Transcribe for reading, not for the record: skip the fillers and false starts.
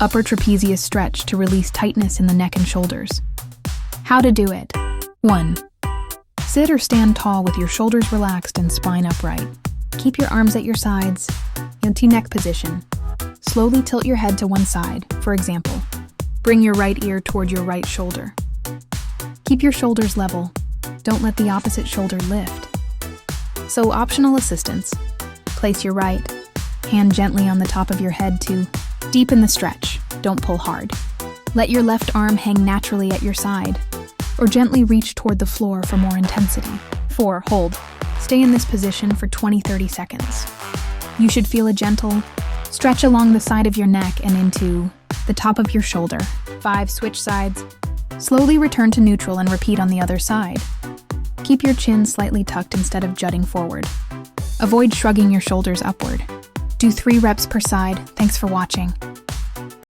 Upper Trapezius Stretch to release tightness in the neck and shoulders. How to do it. 1. Sit or stand tall with your shoulders relaxed and spine upright. Keep your arms at your sides, anti-neck position. Slowly tilt your head to one side, for example. Bring your right ear toward your right shoulder. Keep your shoulders level. Don't let the opposite shoulder lift. So, optional assistance. Place your right hand gently on the top of your head to deepen the stretch. Don't pull hard. Let your left arm hang naturally at your side, or gently reach toward the floor for more intensity. 4. Hold. Stay in this position for 20-30 seconds. You should feel a gentle stretch along the side of your neck and into the top of your shoulder. 5. Switch sides. Slowly return to neutral and repeat on the other side. Keep your chin slightly tucked instead of jutting forward. Avoid shrugging your shoulders upward. Do 3 reps per side. Thanks for watching.